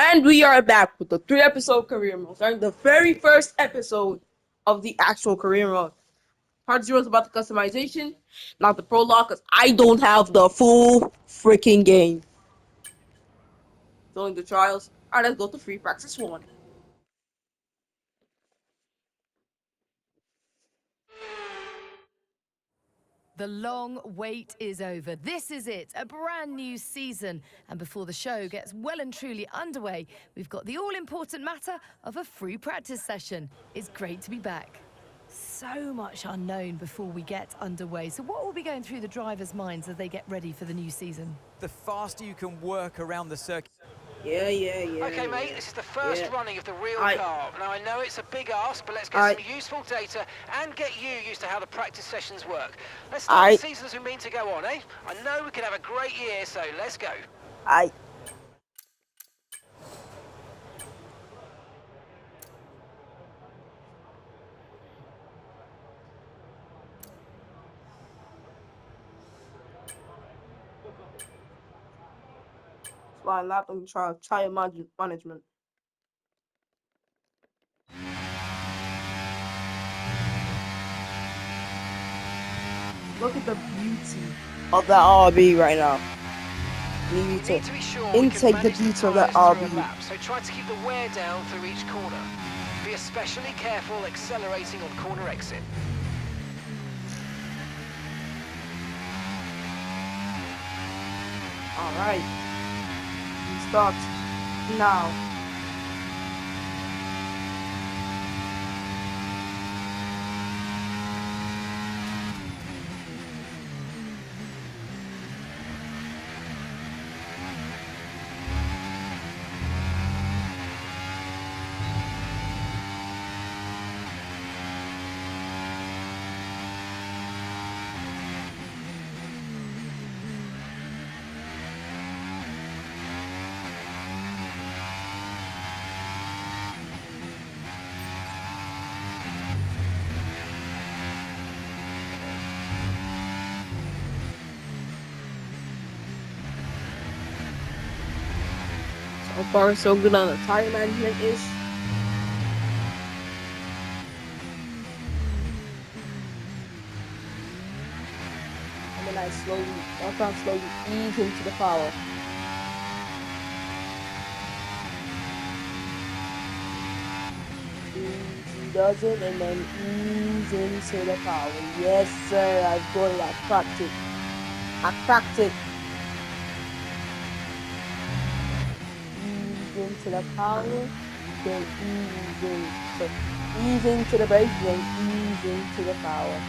And we are back with the 3 episode career mode, starting the very first episode of the actual career mode. Part 0 is about the customization, not the prologue, because I don't have the full freaking game. It's only the trials. Alright, let's go to free practice 1. The long wait is over. This is it, a brand new season. And before the show gets well and truly underway, we've got the all-important matter of a free practice session. It's great to be back. So much unknown before we get underway. So what will be going through the drivers' minds as they get ready for the new season? The faster you can work around the circuit. Yeah. Okay, mate, this is the first running of the real car. Now, I know it's a big ask, but let's get some useful data and get you used to how the practice sessions work. Let's start the season as we mean to go on, eh? I know we can have a great year, so let's go. Flying lap on child management. Look at the beauty of that RB right now. You need to be sure intake the beauty of that RB. So try to keep the wear down through each corner. Be especially careful accelerating on corner exit. Alright. We start now. So far, so good on the tire management-ish. And then I slowly ease into the power. Easy does it, and then ease into the power. Yes, sir, I've got it. I cracked it. Into the power, then ease into the base, then ease into the power.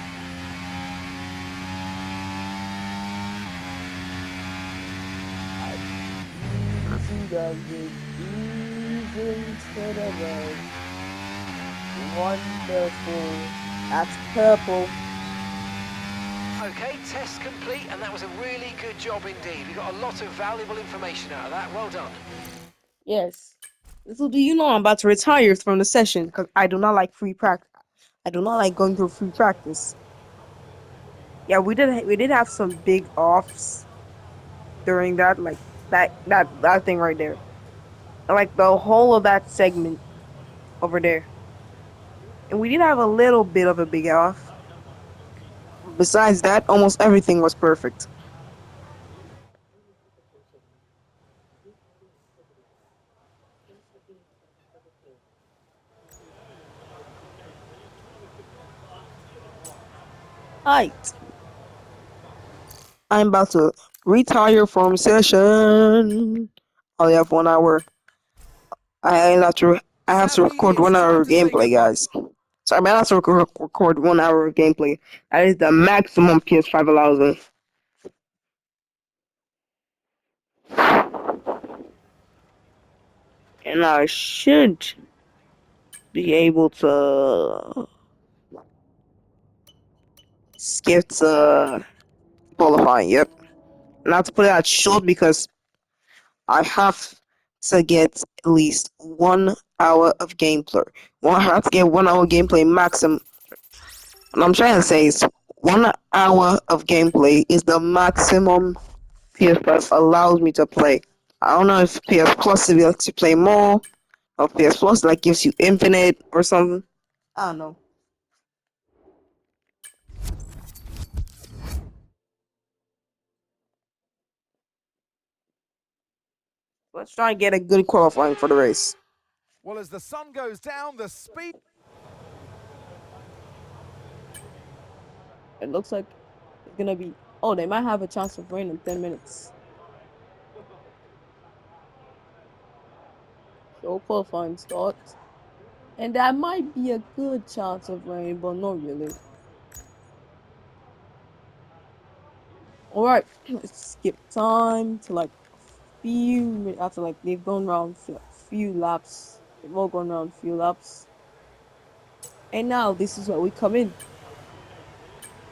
Easy does it, ease into the base. Wonderful. That's purple. Okay, test complete, and that was a really good job indeed. We got a lot of valuable information out of that. Well done. Yes. Little do you know I'm about to retire from the session because I do not like free practice. I do not like going through free practice. Yeah, we did have some big offs during that, like that thing right there. Like the whole of that segment over there. And we did have a little bit of a big off. Besides that, almost everything was perfect. Right. I'm about to retire from session. I only have 1 hour. I have to record 1 hour of gameplay, guys. Sorry, man, I have to record 1 hour of gameplay. That is the maximum PS5 allows me. And I should be able to skip to qualifying. Yep. Not to put it out short because I have to get at least 1 hour of gameplay. I have to get 1 hour gameplay maximum. What I'm trying to say is 1 hour of gameplay is the maximum PS5 allows me to play. I don't know if PS Plus will let you play more, or PS Plus like gives you infinite or something. I don't know. Let's try and get a good qualifying for the race. Well, as the sun goes down, the speed... It looks like it's gonna be. Oh, they might have a chance of rain in 10 minutes. Show qualifying starts. And that might be a good chance of rain, but not really. Alright, let's skip time to like after like they've gone around few laps. They've all gone around few laps. And now this is where we come in.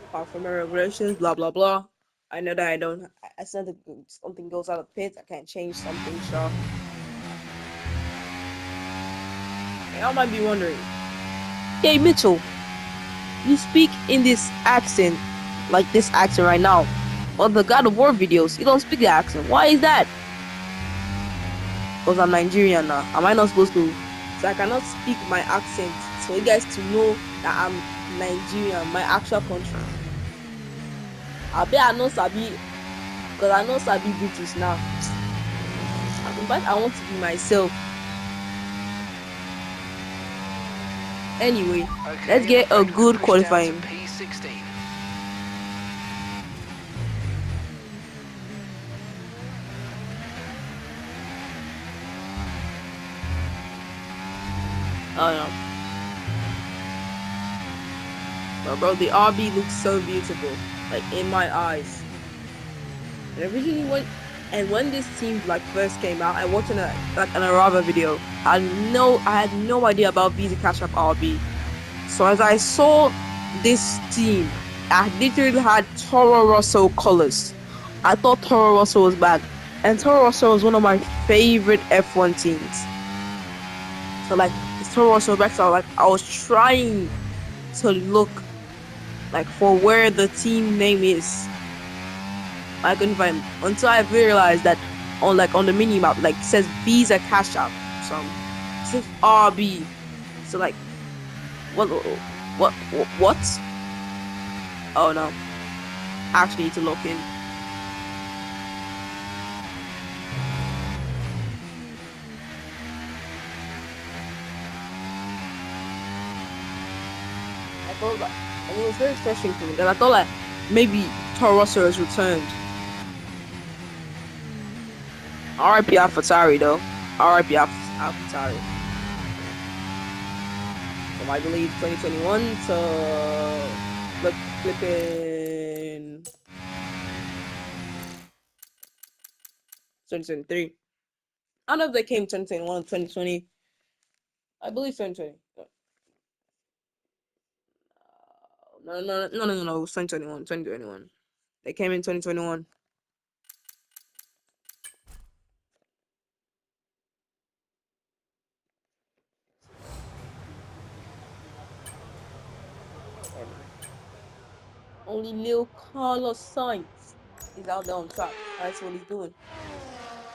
Apart from my regulations, blah blah blah. I know that I don't. I said that something goes out of pit. I can't change something, so. Y'all might be wondering, hey Mitchell, you speak in this accent, like this accent right now. On the God of War videos, you don't speak the accent. Why is that? Because I'm Nigerian now. Am I not supposed to? So I cannot speak my accent for you guys to know that I'm Nigerian, my actual country. I bet I know Sabi, because I know Sabi British now. In fact, I want to be myself. Anyway, okay, let's get a good qualifying. P16. Oh no. But bro, the RB looks so beautiful. Like in my eyes. And originally when this team like first came out, I watched an Arava video. I had no idea about Visa Cash App RB. So as I saw this team, I literally had Toro Rosso colors. I thought Toro Rosso was bad. And Toro Rosso was one of my favorite F1 teams. So like Toro Rosso back, so like I was trying to look like for where the team name is. I couldn't find it until I realized that on the mini map, like it says Visa Cash App. So it says RB. So like what? Oh no. I actually need to look in. I thought that, and it was very refreshing for me. And I thought like maybe Toro Rosso has returned. R.I.P. AlphaTauri though. R.I.P. AlphaTauri. From I believe 2021 to flipping 2023. I don't know if they came 2021 or 2020. I believe 2020. No. It was 2021. 2021. They came in 2021. Only Lil Carlos Sainz is out there on track. That's what he's doing.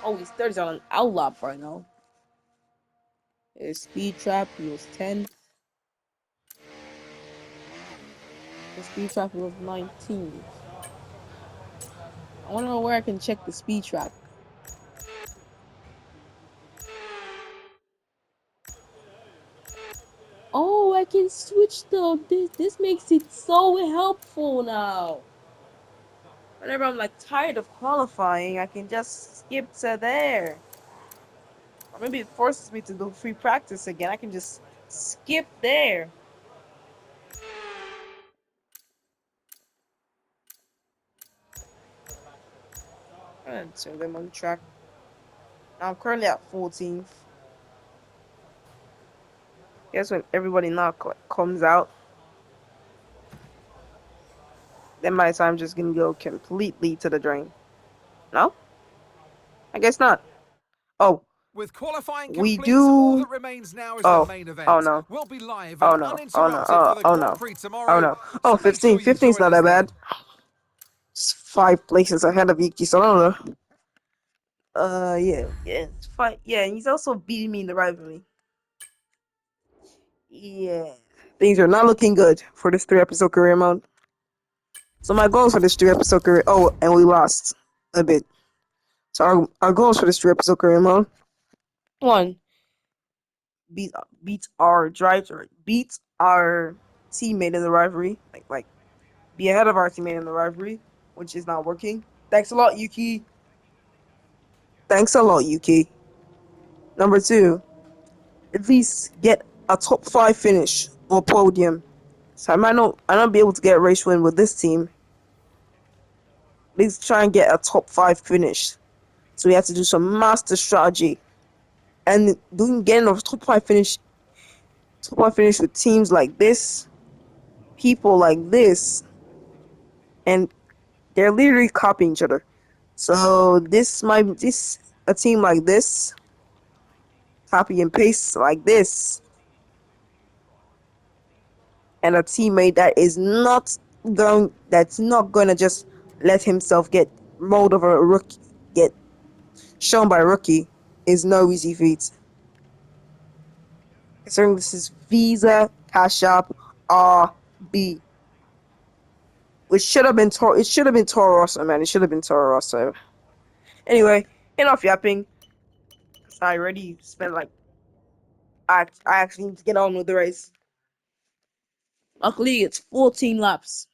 Oh, he's third on an outlap right now. His speed trap, he was 10th. The speed trap was 19th. I want to know where I can check the speed trap. Oh, I can switch this makes it so helpful now. Whenever I'm like tired of qualifying, I can just skip to there. Or maybe it forces me to do free practice again. I can just skip there. And so them on track. Now I'm currently at 14th. Guess when everybody now comes out, then by the time I'm just gonna go completely to the drain. No? I guess not. Oh, With qualifying we complete, all do. that remains now is the Oh, main event. oh no. We'll be live Oh and no. Oh no. uninterrupted for the Oh Grand no. Prix Oh tomorrow. no. Oh, So make 15. sure you 15's join not us that then. bad. It's 5 places ahead of Yuki Tsunoda. Yeah. It's fine. Yeah, and he's also beating me in the rivalry. Yeah. Things are not looking good for this 3 episode career mode. So my goals for this 3 episode career. Oh, and we lost a bit. So our goals for this 3 episode career mode. One, beat beat our driver, beat our teammate in the rivalry. Like be ahead of our teammate in the rivalry, which is not working. Thanks a lot, Yuki. Thanks a lot, Yuki. Number two, at least get a top 5 finish or podium. So I might not be able to get a race win with this team. At least try and get a top 5 finish. So we have to do some master strategy. And getting a top 5 finish with teams like this, people like this, and they're literally copying each other. So this a team like this, copy and paste like this, and a teammate that's not gonna just let himself get rolled over a rookie, get shown by a rookie, is no easy feat. Considering this is Visa, Cash App, RB, which should have been it should have been Toro Rosso, man. It should have been Toro Rosso. Anyway, enough yapping. Cause I already spent like I actually need to get on with the race. Luckily, it's 14 laps.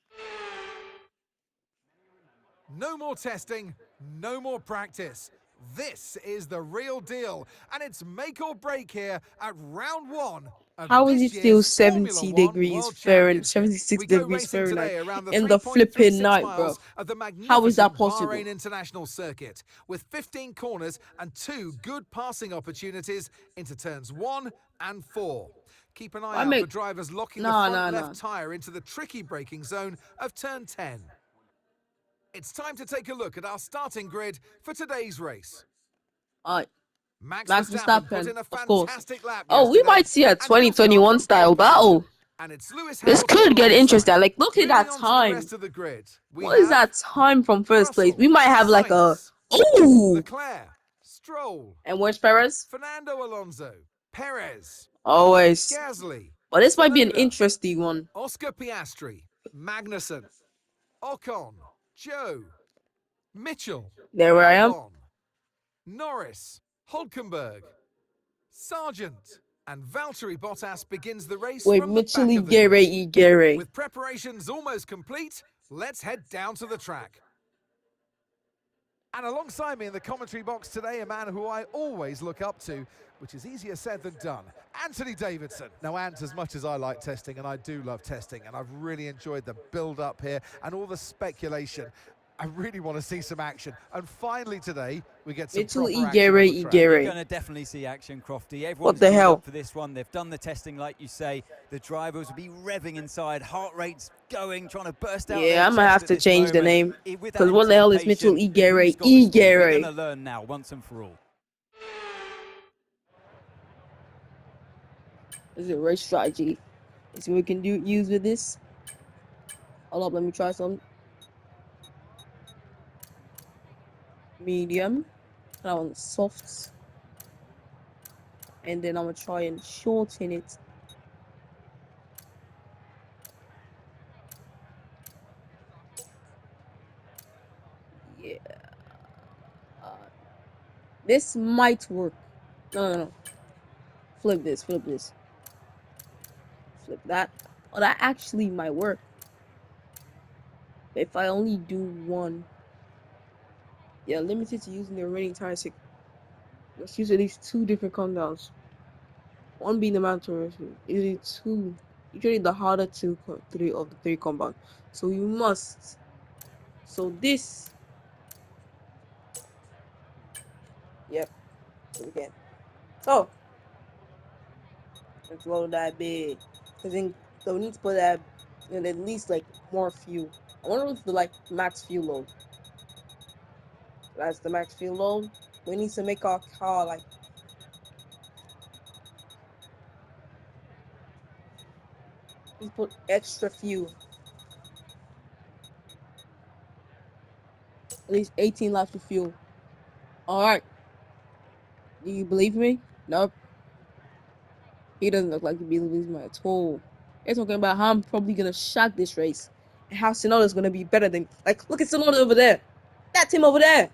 No more testing, no more practice. This is the real deal, and it's make or break here at round 1 of How is this it still year's Formula 70 One degrees World Fahrenheit, Championship. 76 We go degrees racing Fahrenheit today around the in the flipping 3.36 night, bro? miles of the How is that magnificent possible? Bahrain International Circuit, with 15 corners and 2 good passing opportunities into turns 1 and 4. Keep an eye I out for make drivers locking the no, front no, left no. tyre into the tricky braking zone of turn 10. It's time to take a look at our starting grid for today's race. Uh, Max Max Verstappen put Verstappen, in a of course. fantastic lap Oh, we yesterday, might see a and he'll start 2021 from pole style position. battle. And it's Lewis This Hamilton could get interesting. alongside. Like, look at Moving that on to the time. rest of the grid, we What is have that time from first place? Russell, We might have like a Sainz, ooh. Leclerc, Stroll, And where's Perez? Fernando Alonso, Perez, Always. Gasly, But this might be an Tsunoda, interesting one. Oscar Piastri, Magnussen, Ocon, Joe, Mitchell, There where I am. Albon, Norris, Hulkenberg, Sargent, and Valtteri Bottas begins the race Wait, from the Mitchell back of the grid. Igere. With preparations almost complete, let's head down to the track. And alongside me in the commentary box today, a man who I always look up to, which is easier said than done, Anthony Davidson. Now, Ant, as much as I like testing, and I do love testing, and I've really enjoyed the build-up here and all the speculation, I really want to see some action. And finally today, we get some Mitchell proper action on the track. You're going to definitely see action, Crofty. Everyone's the geared hell? up for this one. They've done the testing, like you say. The drivers will be revving inside, heart rates going, trying to burst out Yeah, their I might chest have at to this change the moment. name. With that Because what the hell is Mitchell anticipation, Igere? who's got the speed? We're going to Igere. learn now, once and for all. This is a race strategy. Let's see what we can use with this. Hold up, let me try some. Medium. I want softs. And then I'm going to try and shorten it. Yeah. Uh, this might work. No. Flip this. Flip that. Oh, that actually might work. If I only do one. Yeah, limited to using the remaining tire stick. Let's use at least 2 different countdowns. One being the mandatory. Usually 2. Usually the harder 3 of the 3 compound. So you must. So this. Yep. So again. So let's load that big. Cause then so we need to put that at least like more fuel. I wonder what's the like max fuel load. That's the max fuel load. We need to make our car like let's put extra fuel. At least 18 laps of fuel. Alright. Do you believe me? Nope. He doesn't look like he believes me at all. They're talking about how I'm probably gonna shock this race. And how Sonoda's gonna be better than, like, look at Sonoda over there. That team over there.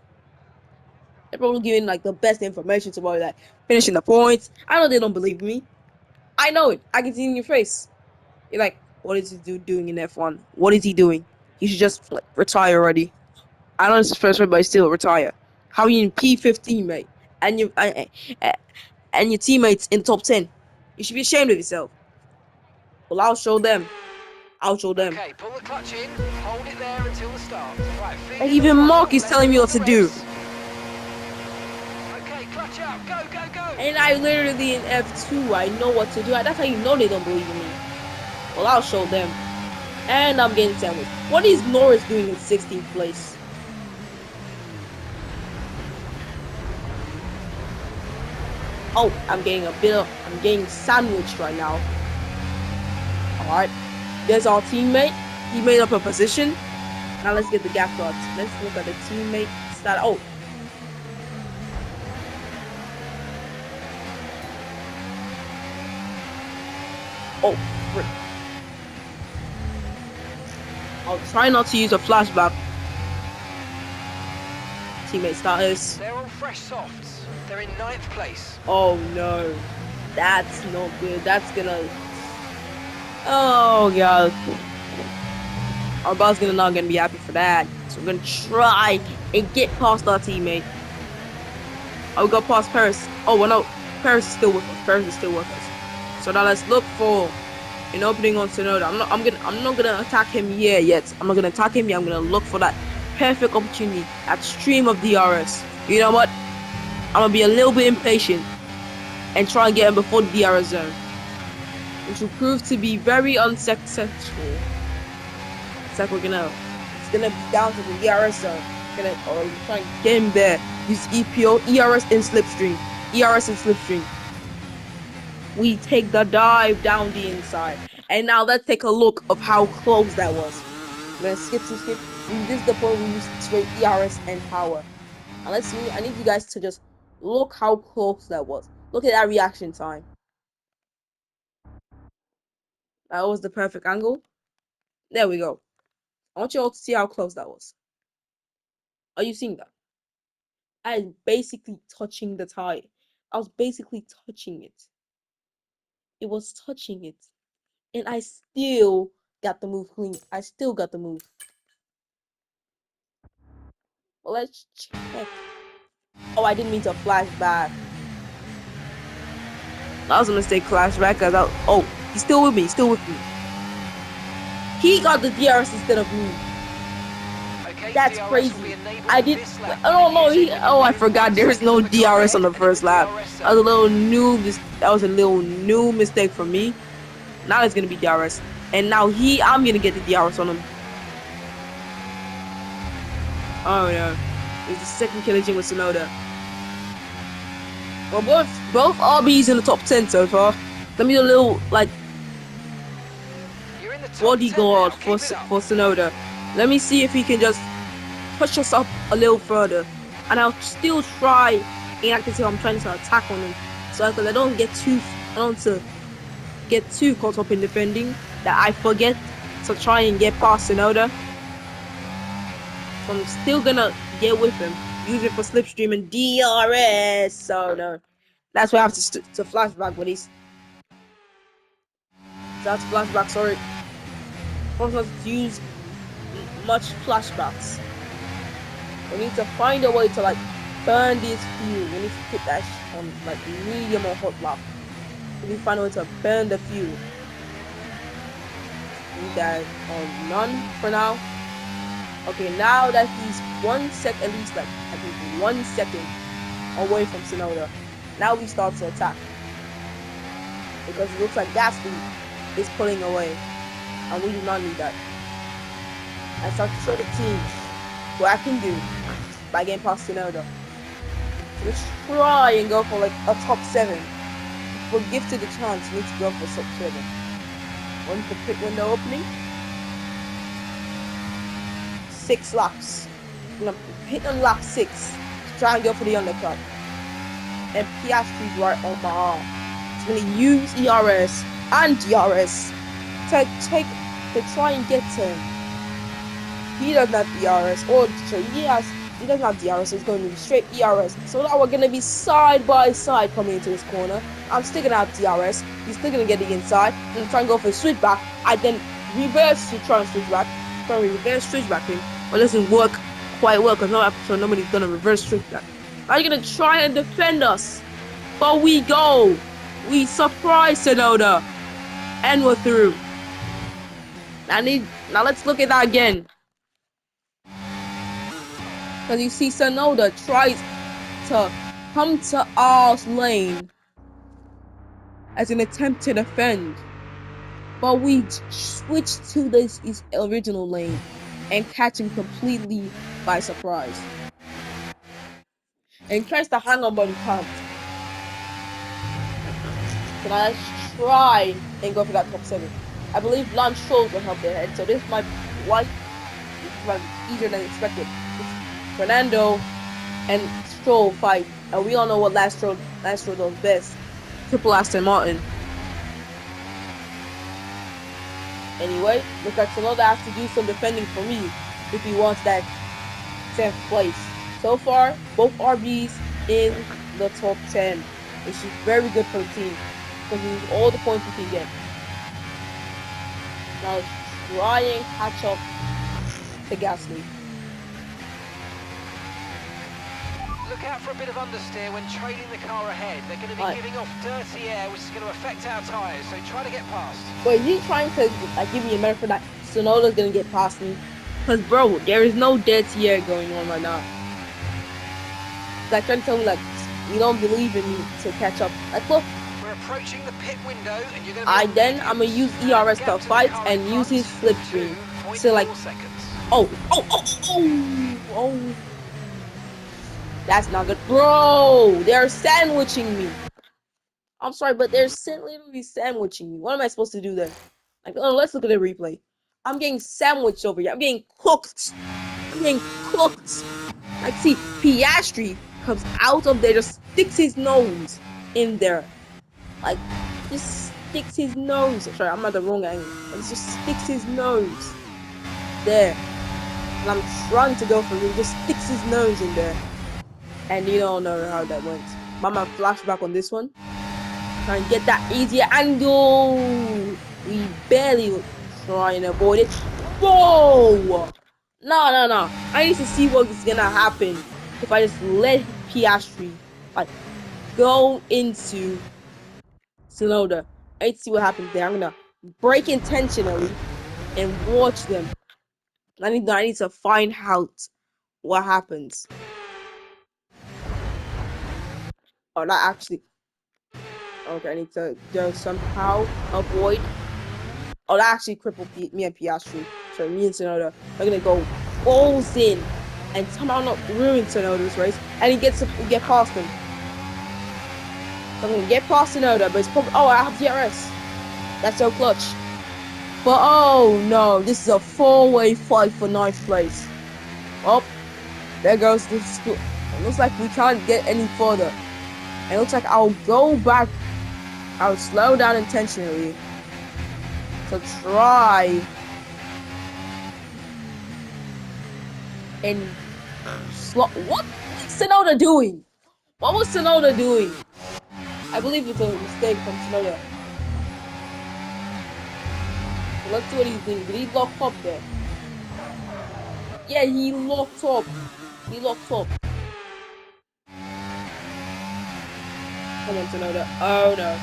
They're probably giving like the best information to about like finishing the points. I know they don't believe me. I know it. I can see it in your face. You're like, what is he doing in F1? What is he doing? He should just like retire already. I know it's his first race, but still retire. How are you in P15, mate? And and your teammates in top 10. You should be ashamed of yourself. Well, I'll show them. I'll show them. Okay, pull the clutch in, hold it there until the start. Right, feed And in the even throttle, Mark is let telling them me run what the to do. revs. Okay, clutch up, go, go, go. And I literally in F2, I know what to do. That's how you know they don't believe in me. Well, I'll show them. And I'm getting sandwiched. What is Norris doing in 16th place? Oh, I'm getting sandwiched right now. Alright. There's our teammate. He made up a position. Now let's get the gap plots. Let's look at the teammate stat. Oh. Oh, frick. I'll try not to use a flashback. Teammate status. They're all fresh softs. They're in 9th place. Oh no. That's not good. That's gonna... Oh god. Our boss gonna not gonna be happy for that. So we're gonna try and get past our teammate. Oh, we got past Paris. Oh well, no, Paris is still with us. Paris is still with us. So now let's look for an opening on Tsunoda. I'm not gonna attack him yet. I'm not gonna attack him yet. I'm gonna look for that perfect opportunity, that stream of DRS. You know what? I'm gonna be a little bit impatient and try and get him before the DRS zone, which will prove to be very unsuccessful. It's like it's gonna be down to the DRS zone. Or try and get him there. Use EPO, ERS and slipstream. ERS and slipstream. We take the dive down the inside. And now let's take a look of how close that was. We're gonna skip. This is the point we use straight ERS and power. And let's see, I need you guys to just look how close that was. Look at that reaction time. That was the perfect angle. There we go. I want you all to see how close that was. Are you seeing that? I was basically touching the tire. I was basically touching it. It was touching it. And I still got the move clean. I still got the move. Well, let's check. Oh, I didn't mean to flash back. That was a mistake, flash back. Oh, he's still with me. He's still with me. He got the DRS instead of me. Okay, That's DRS crazy. I did. Oh no! I forgot. There's no DRS on the first lap. That was a little new. That was a little new mistake for me. Now it's gonna be DRS, and now I'm gonna get the DRS on him. Oh no! It's the second collision with Tsunoda. Well, both RBs in the top 10 so far. Let me do a little like bodyguard for Tsunoda. Let me see if he can just push us up a little further, and I'll still try. And I can see I'm trying to attack on him, so I don't get too caught up in defending that I forget to try and get past Tsunoda. So I'm still gonna get with him, use it for slipstream and DRS. So no, that's why I have to flashback, buddies. That's flashback. Sorry, I'm not to use much flashbacks. We need to find a way to like burn this fuel. We need to put that on like medium or hot lap. We need to find a way to burn the fuel. Leave that on none for now. Okay, now that he's at least like I think 1 second away from Tsunoda, now we start to attack because it looks like Gasly is pulling away, and we do not need that. I start to show the team what I can do by getting past Tsunoda. So let's try and go for like a top 7. If we're gifted the chance, we need to go for top 7. When's the pit window opening? 6 laps. I'm gonna hit on lap 6. try and go for the undercut. And Piastri's right on my arm. He's going to use ERS and DRS to try and get to him. He doesn't have DRS, or so he doesn't have DRS, so it's going to be straight ERS. So now we're going to be side by side coming into this corner. I'm still going to have DRS. He's still going to get the inside. I'm going to try and go for a switch back. I then reverse to try and switch back. Try and reverse switch back him. But it doesn't work quite well because nobody's going to reverse switch back. Are you going to try and defend us? But we go. We surprise Tsunoda. And we're through. Now let's look at that again. Because you see Tsunoda tries to come to our lane as an attempt to defend. But we switch to his original lane and catch him completely by surprise. And he tries to hang on, but he can't. So now let's try and go for that top 7. I believe Lance Stroll will help their head, so this might be easier than expected. It's Fernando and Stroll fight, and we all know what Lance Stroll does best. Triple Aston Martin. Anyway, looks like Tsunoda has to do some defending for me if he wants that 10th place. So far, both RBs in the top 10, which is very good for the team because we need all the points we can get. Now let's try and catch up to Gasly. Look out for a bit of understeer when trailing the car ahead. They're going to be giving off dirty air, which is going to affect our tyres, so try to get past. Wait, is he trying to give me a metaphor that Tsunoda's going to get past me? Because, bro, there is no dirty air going on right now. Like, trying to tell me, like, you don't believe in me to catch up. Like, look. We're approaching the pit window, and you're going to I'm going to use ERS to fight and use his slipstream. So, like, oh. That's not good. Bro, they're sandwiching me. I'm sorry, but they're literally sandwiching me. What am I supposed to do then? Like, oh, let's look at the replay. I'm getting sandwiched over here. I'm getting cooked. Like, see, Piastri comes out of there, just sticks his nose in there. Like, just sticks his nose. Sorry, I'm at the wrong angle. But it just sticks his nose there. And I'm trying to go for him. He just sticks his nose in there. And you don't know how that went. Mama flashback on this one. Try and get that easier angle. We barely try and avoid it. Whoa! No. I need to see what's gonna happen if I just let Piastri like go into Tsunoda. I need to see what happens there. I'm gonna brake intentionally and watch them. I need to find out what happens. Oh, that actually. Okay, I need to just somehow avoid. Oh, that actually crippled me and Piastri. So me and Tsunoda are gonna go balls in and somehow not ruin Tsunoda's race. And he gets to get past him. So I'm gonna get past Tsunoda, but it's probably. Oh, I have DRS. That's so clutch. But oh no, this is a 4-way fight for 9th place. Oh, there goes the school. It looks like we can't get any further. It looks like I'll go back. I'll slow down intentionally to try and what was Tsunoda doing? What was Tsunoda doing? I believe it's a mistake from Tsunoda. So let's see what he's doing. Did he lock up there? Yeah, he locked up. Come on, Tsunoda. Oh no.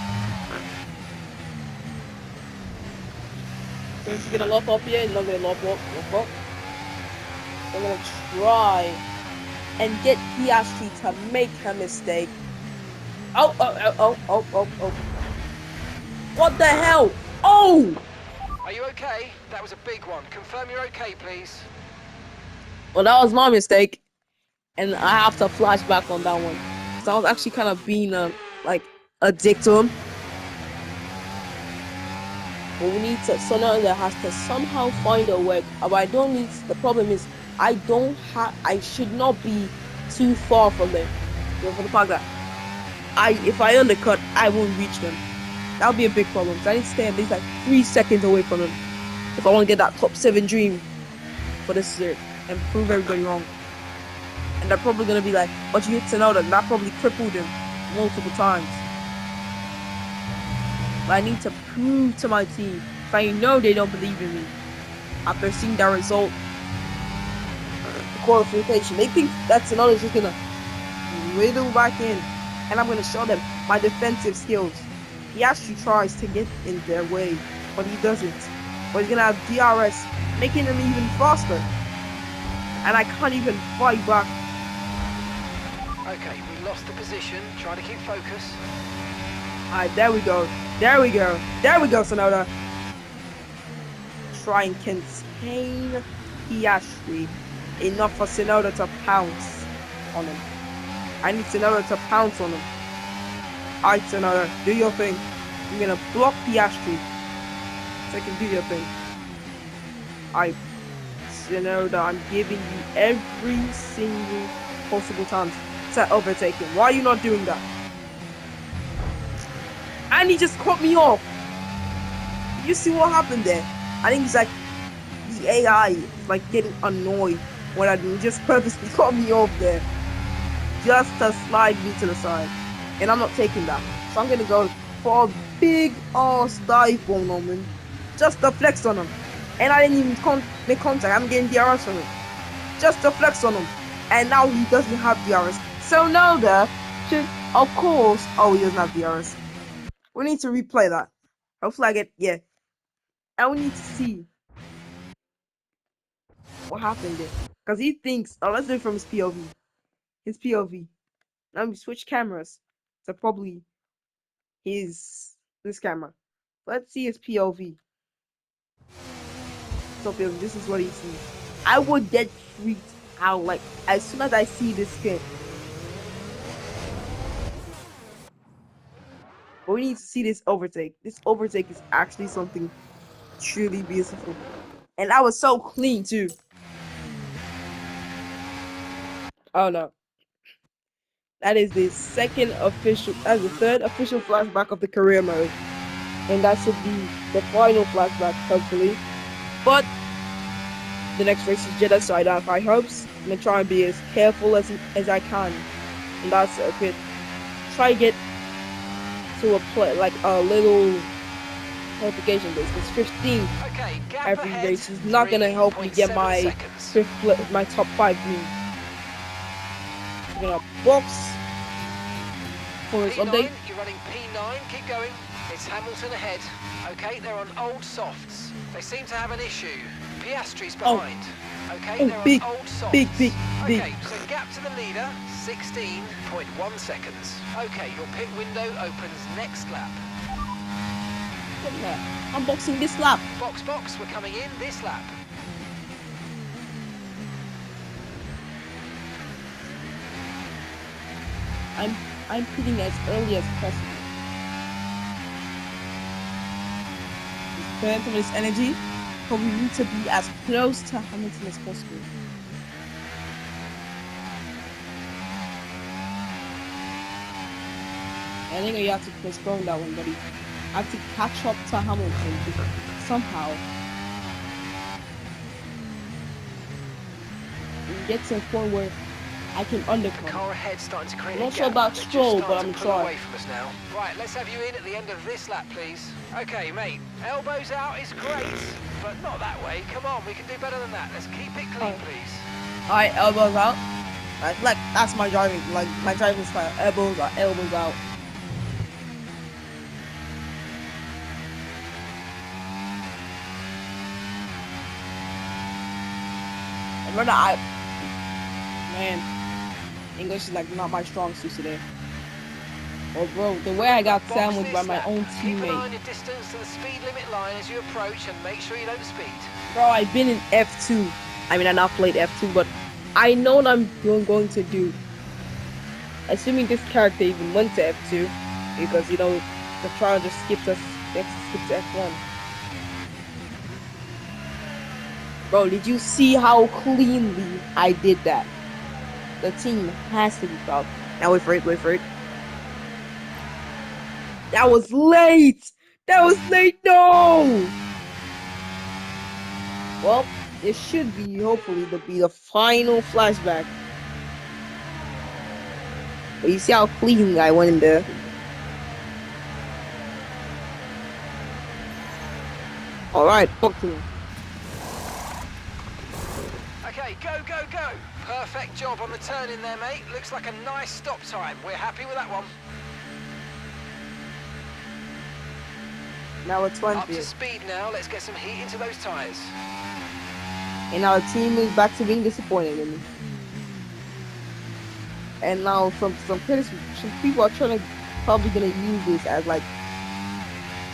So he's gonna lock up here. He's not gonna lock up. I'm gonna try and get Piastri to make a mistake. Oh. What the hell? Oh! Are you okay? That was a big one. Confirm you're okay, please. Well, that was my mistake. And I have to flash back on that one. So I was actually kind of being a dick to him. But we need to, Tsunoda has to somehow find a way. But I don't need, the problem is, I should not be too far from them. For the fact that if I undercut, I won't reach them. That'll be a big problem. So I need to stay at least like 3 seconds away from them if I want to get that top 7 dream for this year and prove everybody wrong. And they're probably gonna be like, but you hit Tsunoda, and that probably crippled him multiple times. But I need to prove to my team, if I know they don't believe in me after seeing that result, the qualification. They think that Tsunoda's just gonna whittle back in, and I'm gonna show them my defensive skills. He actually tries to get in their way, but he doesn't. But he's gonna have DRS, making him even faster. And I can't even fight back. Okay, we lost the position. Try to keep focus. Alright, there we go. There we go. There we go, Tsunoda. Try and contain Piastri enough for Tsunoda to pounce on him. I need Tsunoda to pounce on him. Alright, Tsunoda, do your thing. I'm gonna block Piastri so you can do your thing. Alright, Tsunoda, I'm giving you every single possible chance to overtake him. Why are you not doing that? And he just cut me off. You see what happened there? I think it's like the AI is like getting annoyed when I do. Just purposely cut me off there, just to slide me to the side, and I'm not taking that. So I'm gonna go for a big ass dive bomb on him, just to flex on him. And I didn't even make contact. I'm getting DRS from him, just to flex on him. And now he doesn't have DRS. So now there should, of course, oh, he doesn't have DRS. We need to replay that. Hopefully I get, yeah. And we need to see what happened there. Because he thinks, oh, let's do it from his POV. His POV. Let me switch cameras to probably this camera. Let's see his POV. So POV, this is what he sees. I would get freaked out like as soon as I see this kid. But we need to see this overtake. This overtake is actually something truly beautiful. And that was so clean too. Oh no. That is the the third official flashback of the career mode. And that should be the final flashback, hopefully. But the next race is Jeddah, so I don't have high hopes. I'm gonna try and be as careful as I can. And that's a bit. Try to get to a little qualification base. It's 15 every race is not gonna help me get my my top 5 win. I'm gonna box for his update. You're running P9, keep going. It's Hamilton ahead. Okay, they're on old softs. They seem to have an issue. Piastri's behind. Okay, they're big, on old softs. big. Okay, so gap to the leader, 16.1 seconds. Okay, your pit window opens next lap. I'm boxing this lap. Box, we're coming in this lap. I'm pitting as early as possible. Just burn some of this energy, but we need to be as close to Hamilton as possible. I think you have to postpone that one, buddy. I have to catch up to Hamilton somehow. And get to a point where I can undercut. The car ahead starting to create I'm not sure about Stroll, but I'm trying. Away from us now. Right, let's have you in at the end of this lap, please. Okay, mate. Elbows out is great, but not that way. Come on, we can do better than that. Let's keep it clean, please. Alright, elbows out. Like that's my driving style. Elbows out. English is like not my strong suit today. Oh bro, the way I got sandwiched by my own teammate. Keep an eye on your distance to the speed limit line as you approach and make sure you don't speed. Bro, I've been in F2. I mean, I now played F2, but I know what I'm going to do. Assuming this character even went to F2, because you know the trial just skipped to F1. Bro, did you see how cleanly I did that? The team has to be proud. Now wait for it, wait for it. That was late! That was late, no! Well, it should be, hopefully, the final flashback. But you see how clean I went in there. Alright, fuck to him. Okay, go, go, go. Perfect job on the turn in there, mate. Looks like a nice stop time. We're happy with that one. Now it's 20. Up to speed now. Let's get some heat into those tyres. And our team is back to being disappointed in me. And now some critics, some people are probably gonna use this as like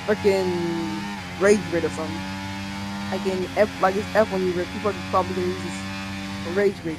freaking rage bait or something. Like in it's F1 user, people are probably gonna use this for rage bait.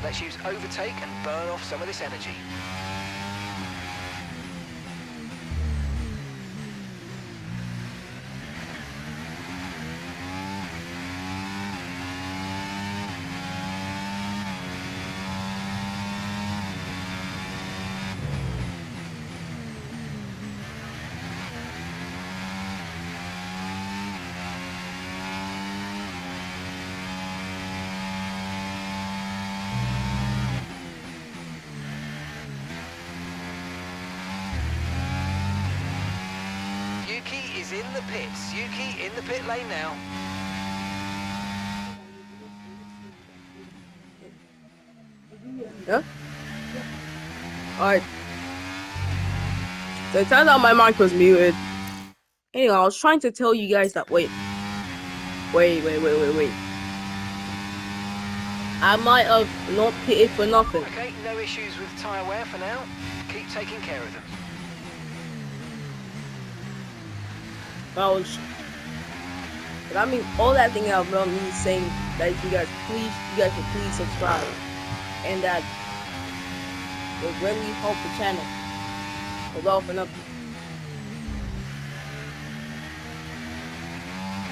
Let's use overtake and burn off some of this energy. Yuki is in the pits. Yuki in the pit lane now. Yeah? Alright. So it turns out my mic was muted. Anyway, I was trying to tell you guys that wait. I might have not pitted for nothing. Okay, no issues with tyre wear for now. Keep taking care of them. But I mean, all that thing about me saying that you guys should please subscribe, and that will really help the channel. Hold off and up.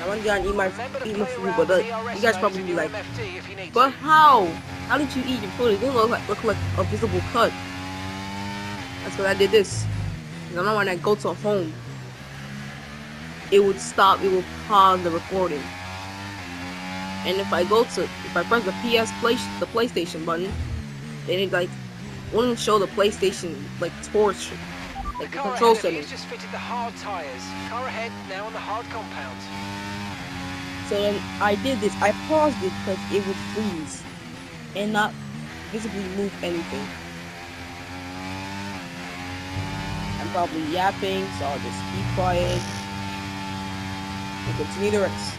I want to go and eat my food, but you guys probably be like, but how? How did you eat your food? It didn't look like a visible cut. That's because I did this. Because I know when I go to a home, it would stop, it will pause the recording. And if I press the the PlayStation button, then it like wouldn't show the PlayStation like torch, like the control settings. Just fitted the hard tires. Car ahead now on the hard compound. So then I did this. I paused it because it would freeze and not visibly move anything. I'm probably yapping, so I'll just keep quiet and continue the race.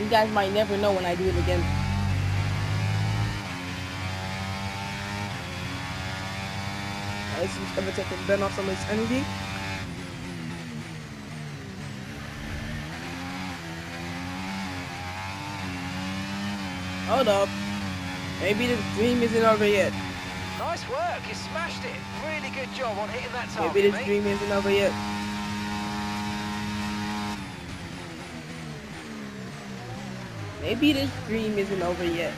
You guys might never know when I do it again. Let's use overtake and burn off some of this energy. Hold up. Maybe the dream isn't over yet. Nice work, you smashed it. Really good job on hitting that target, Maybe this dream isn't over yet. Maybe this dream isn't over yet.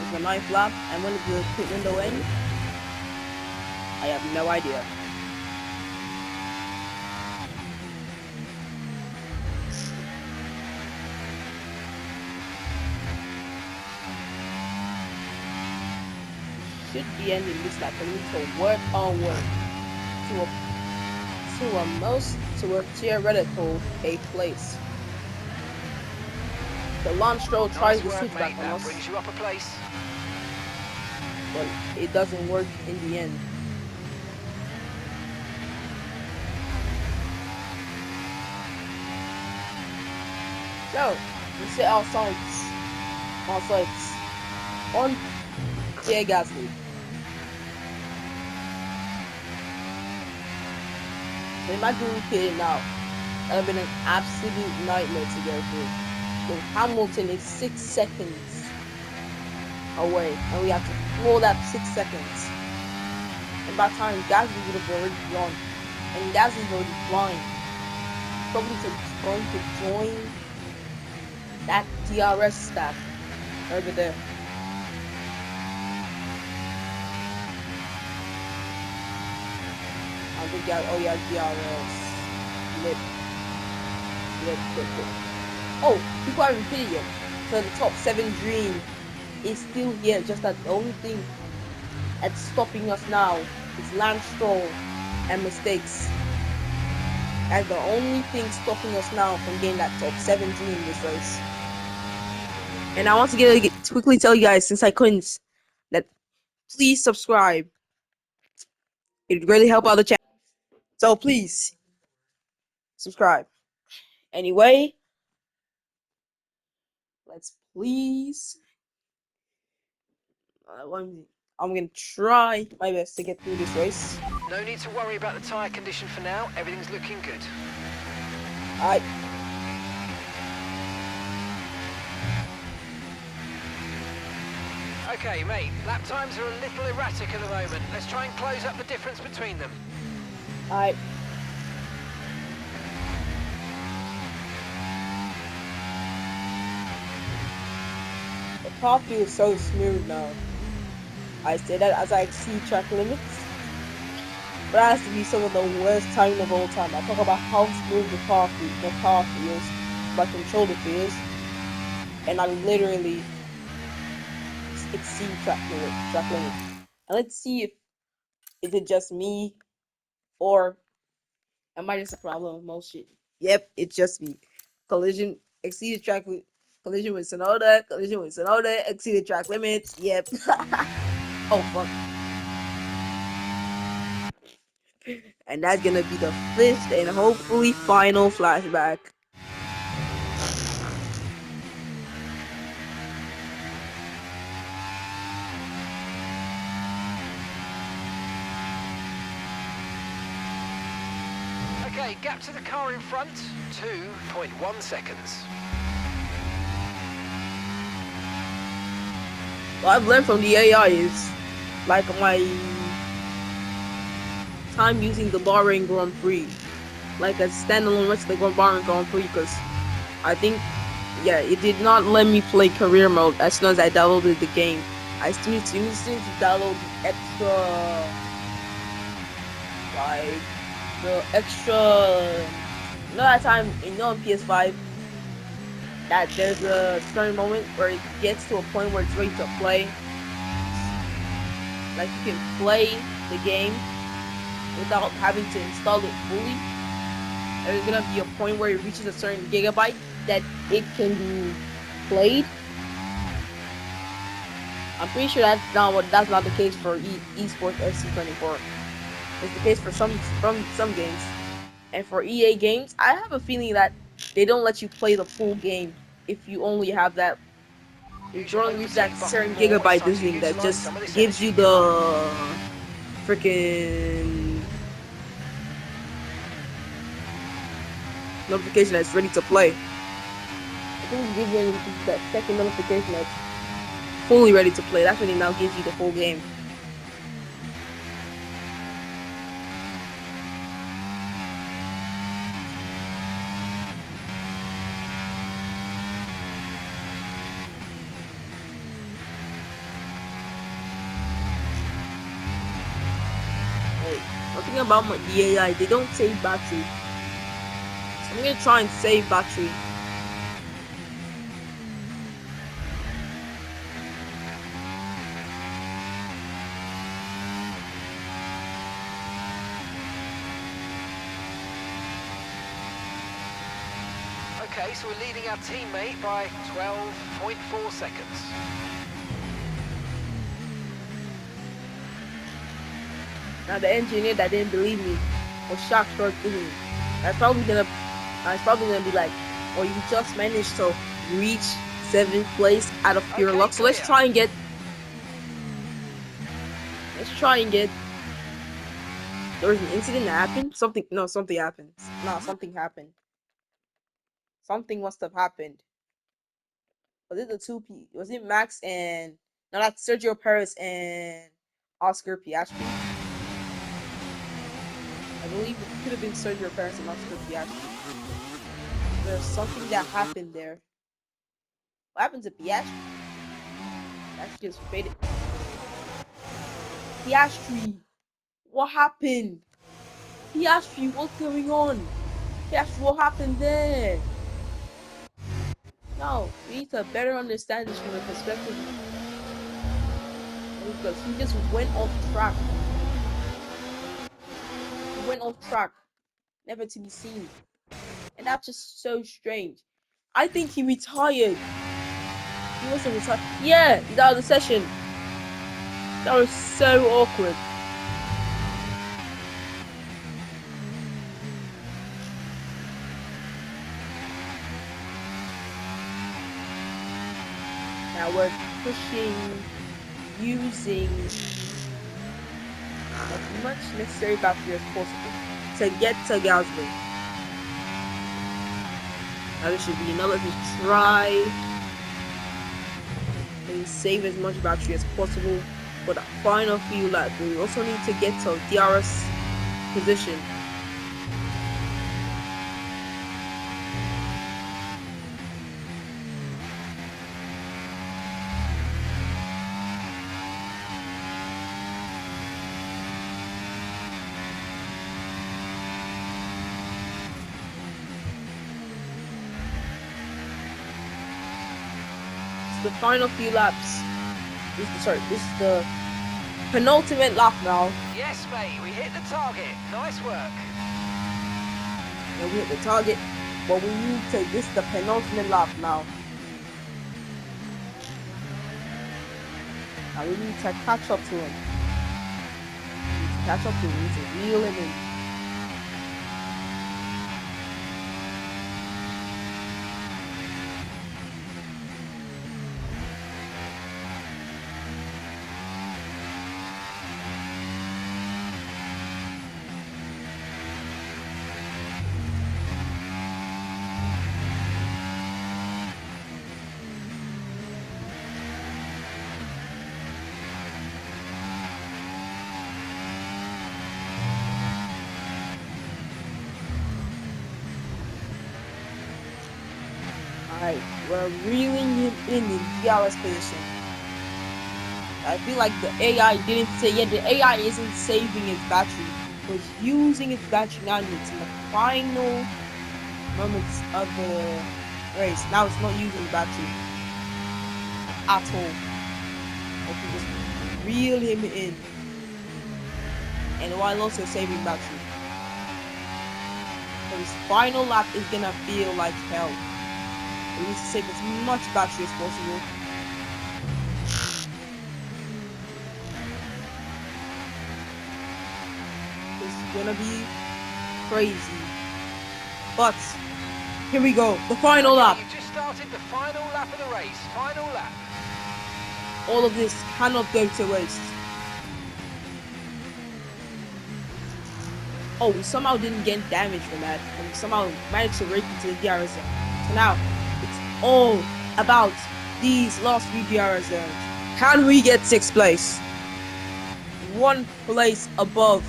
It's the 9th lap, and when the pit window ends, I have no idea. Should be ending this lap, and we need to work on work to a theoretical 8th place. The Lance Stroll tries the Nice work, switchback mate. on That us, brings you up a place. but it doesn't work in the end. So, we set our sights on Pierre Gasly. So imagine we pit it now. That would have been an absolute nightmare to go through. So Hamilton is 6 seconds away, and we have to floor that 6 seconds. And by the time Gasly would have already gone, and Gasly's already flying, probably going to join that DRS stack over there. I think oh yeah, DRS. Lip. Oh, people haven't pitted yet. So the top 7 dream is still here. Just that the only thing that's stopping us now is Lance Stroll and mistakes. That's the only thing stopping us now from getting that top 7 dream in this race. And I want to quickly tell you guys, since I couldn't, that please subscribe. It would really help out the channel. So please subscribe. Anyway, let's please. I'm gonna try my best to get through this race. No need to worry about the tyre condition for now. Everything's looking good. Alright. Okay, mate. Lap times are a little erratic at the moment. Let's try and close up the difference between them. Alright. The car feels so smooth now. I say that as I exceed track limits. But that has to be some of the worst time of all time. I talk about how smooth the car feels, my controller feels, and I literally exceed track limits. And let's see if is it just me or am I just a problem with most shit? Yep, it's just me. Exceeded track collision with Sonoda, exceeded track limits. Yep. Oh fuck. And that's gonna be the 5th and hopefully final flashback. Okay, gap to the car in front, 2.1 seconds. What I've learned from the AI is like my time using the Bahrain Grand Prix, like a standalone race of the Bahrain Grand Prix, because I think, yeah, it did not let me play career mode as soon as I downloaded the game. I still need to download the extra. You know that time, on PS5, that there's a certain moment where it gets to a point where it's ready to play. Like you can play the game without having to install it fully. There's gonna be a point where it reaches a certain gigabyte that it can be played. I'm pretty sure that's not the case for eSports FC24. It's the case for some games, and for EA games, I have a feeling that they don't let you play the full game if you only have that. If you only reach that certain gigabyte thing that just gives you the freaking notification that's ready to play. I think it gives you that second notification that's fully ready to play. That's when it now gives you the full game. One thing about the AI, they don't save battery. So I'm gonna try and save battery. Okay, so we're leading our teammate by 12.4 seconds. Now the engineer that didn't believe me was shocked for thinking. That's probably gonna be like, oh, you just managed to reach 7th place out of pure luck. So let's try and get. There was an incident that happened. Something happened. No, something happened. Something must have happened. Was it the two P? Was it Max and no? That's Sergio Perez and Oscar Piastri. I believe it could have been Sergio Perez and Oscar Piastri. There's something that happened there. What happened to Piastri? Piastri just faded. Piastri, what happened? Piastri, what's going on? Piastri, what happened there? No, we need to better understand this from the perspective because he just went off track. He went off track, never to be seen. And that's just so strange. I think he retired. He wasn't retired. Yeah, he's out of the session. That was so awkward. Now we're pushing, using as much necessary battery as possible to get to Gasly. Now this should be another try and save as much battery as possible for the final few laps. We also need to get to DRS position. The final few laps. This is the penultimate lap now. Yes, mate, we hit the target. Nice work. Yeah, we hit the target, but we need to. This is the penultimate lap now. Now we need to catch up to him. We need to reel him in. Alright, we're reeling him in DRS position. I feel like the AI didn't say, yeah, the AI isn't saving its battery. It's using its battery now in the final moments of the race. Now it's not using the battery at all. Okay, just reel him in. And while also saving battery. So his final lap is gonna feel like hell. We need to save as much battery as possible. It's gonna be crazy. But here we go, the final lap. You just started the final lap of the race. Final lap. All of this cannot go to waste. Oh, we somehow didn't get damage from that, and we somehow managed to break into the DRS zone. So now it's all about these last few DRS zones. Can we get 6th place? 1 place above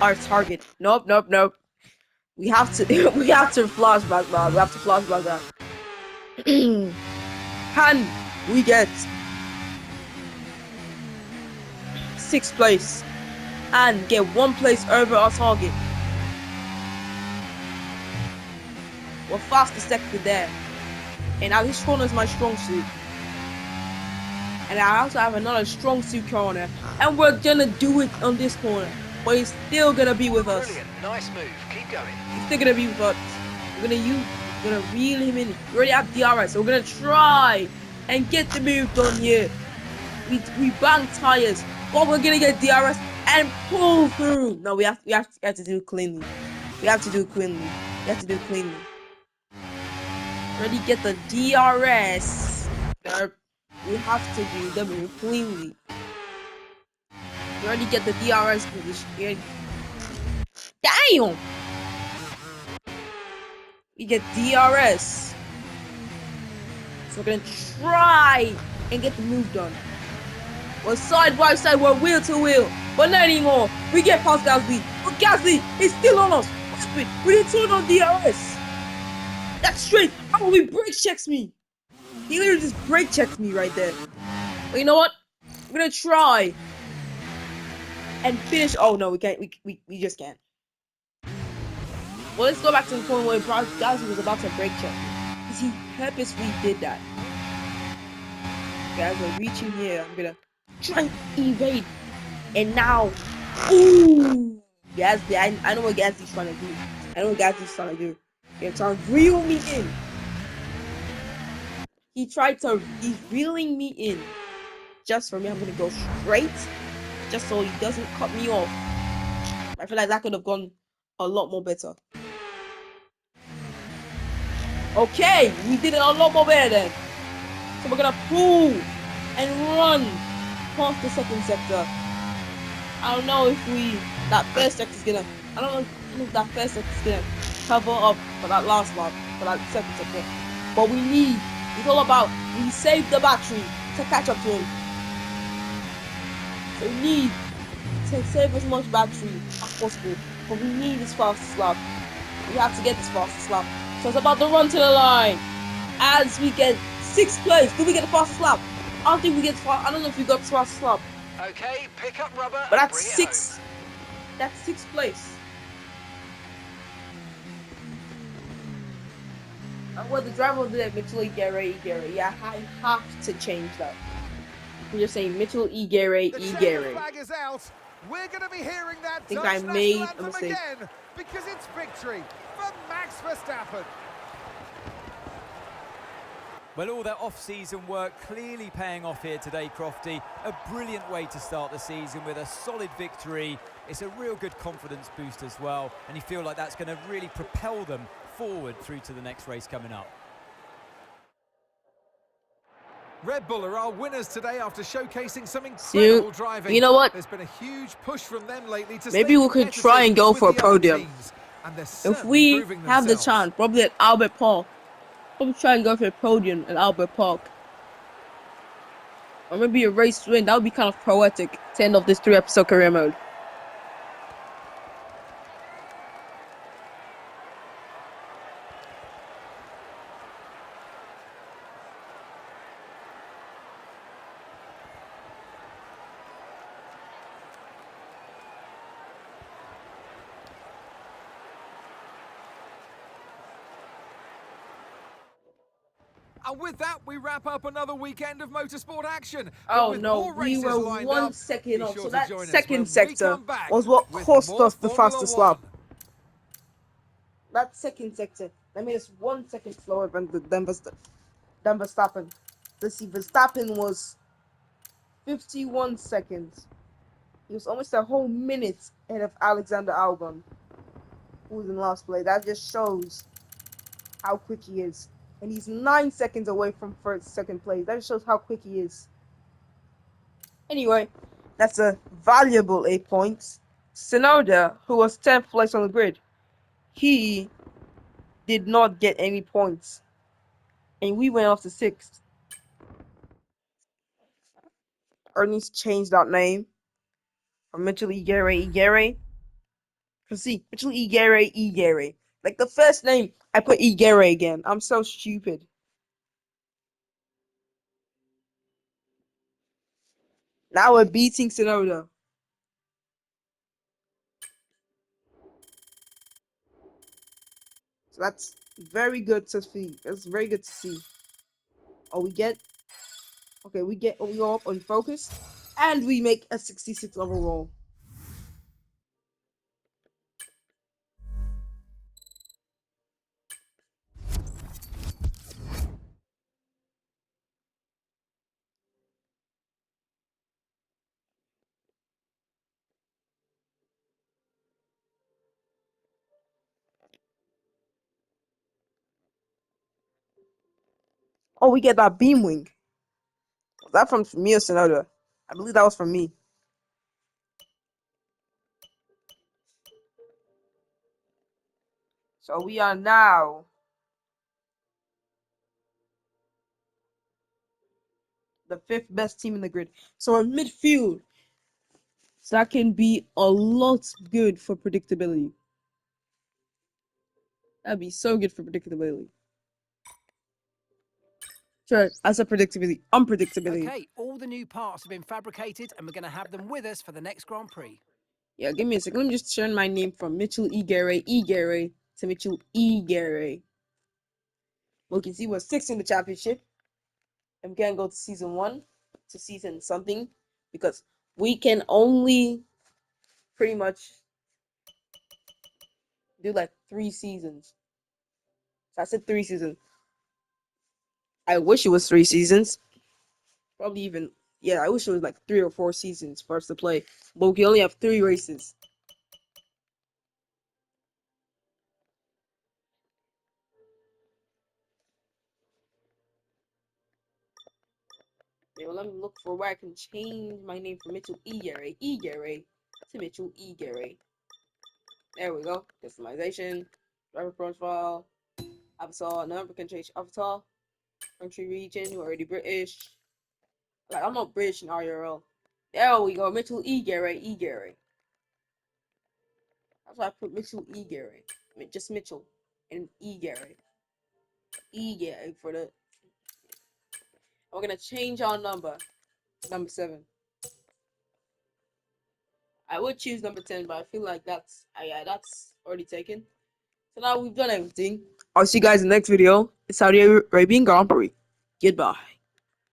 our target. Nope. We have to we have to flashback that. We have to flashback that. Can we get 6th place and get 1 place over our target? We're fast sector there. And now this corner is my strong suit. And I also have another strong suit corner. And we're gonna do it on this corner. But he's still gonna be with us. Brilliant, nice move. Keep going. He's still gonna be with us. We're gonna use We're gonna reel him in. We already have DRS, so we're gonna try and get the move done here. We bang tires, but we're gonna get DRS and pull through. No, we have to do it cleanly. We have to do it cleanly. We have to do it cleanly. Already get the DRS. We have to do the move cleanly. We already get the DRS position. Damn! We get DRS. So we're gonna try and get the move done. We're side by side, we're wheel to wheel. But not anymore. We get past Gasly. But Gasly is still on us. We didn't turn on DRS. That's straight. Oh, he brake checks me. He literally just brake checks me right there. But you know what? We're gonna try and finish. Oh no, we can't. We just can't. Well, let's go back to the point where Gasly was about to brake check me. Because he purposely did that. Guys, we're reaching here. I'm gonna try and evade. And now, ooh, Gasly, I know what Gasly's trying to do. I know what Gasly's trying to do. He's trying to reel me in. He's reeling me in. Just for me, I'm gonna go straight. Just so he doesn't cut me off. I feel like that could have gone a lot more better. Okay, we did it a lot more better then. So we're gonna pull and run past the second sector. I don't know if that first sector is gonna. I don't know if that first sector is gonna cover up for that last lap, for that second sector. But it's all about we save the battery to catch up to him. So we need to save as much battery as possible. But we need this fastest lap. We have to get this fastest lap. So it's about to run to the line. As we get 6th place. Do we get the fastest lap? I don't think we get I don't know if we got the fastest lap. Okay, pick up rubber. But that's 6th. That's 6th place. Well, the driver will do that, Mitchell E. Gary. Yeah, I have to change that. We're just saying Mitchell E. Gary. Flag is out. We're going to be hearing that I think I made a mistake. Again because it's victory for Max Verstappen. Well, all that off-season work clearly paying off here today, Crofty. A brilliant way to start the season with a solid victory. It's a real good confidence boost as well, and you feel like that's going to really propel them forward through to the next race coming up. Red Bull are our winners today after showcasing some incredible driving. You know what? There's been a huge push from them lately to maybe we could try and go for a podium. If we have the chance, probably at Albert Park. Probably try and go for a podium at Albert Park. Or maybe a race win. That would be kind of poetic to end off this 3-episode career mode. And with that, we wrap up another weekend of motorsport action. Oh no, we were 1 second off. So that second sector was what cost us the fastest lap. That second sector, that made us 1 second slower than Verstappen. Let's see, Verstappen was 51 seconds. He was almost a whole minute ahead of Alexander Albon, who was in last place. That just shows how quick he is. And he's 9 seconds away from second place. That just shows how quick he is. Anyway, that's a valuable 8 points. Tsunoda, who was 10th place on the grid, he did not get any points. And we went off to 6th. Ernie's changed that name from Mitchell Igere. See, Mitchell Igere. Like the first name, I put Igere again. I'm so stupid. Now we're beating Tsunoda. So that's very good to see. That's very good to see. Oh, we go up on focus, and we make a 66 overall. Oh, we get that beam wing. Was that from me or Sonoda? I believe that was from me. So we are now the 5th best team in the grid. So our midfield, so that can be a lot good for predictability. That'd be so good for predictability. Sure, as a predictability, unpredictability. Okay, all the new parts have been fabricated and we're going to have them with us for the next Grand Prix. Yeah, give me a second. Let me just turn my name from Mitchell Egere to Mitchell Egere. Well, you can see we're 6th in the championship. And we can't go to season 1 to season something because we can only pretty much do like 3 seasons. So I said 3 seasons. I wish it was 3 seasons. Probably even, yeah, I wish it was like 3 or 4 seasons for us to play. But we can only have 3 races. Okay, well, let me look for where I can change my name from Mitchell Egere to Mitchell Egere. There we go. Customization, driver profile, avatar, number can change avatar, country region, we're already British. Like, I'm not British in IRL. There we go, Mitchell Egere. That's why I put Mitchell Egere. I mean, just Mitchell and Egere. Egere for the. We're gonna change our number, number 7. I would choose number 10, but I feel like yeah, that's already taken. So now we've done everything. I'll see you guys in the next video. It's Saudi Arabian Grand Prix. Goodbye.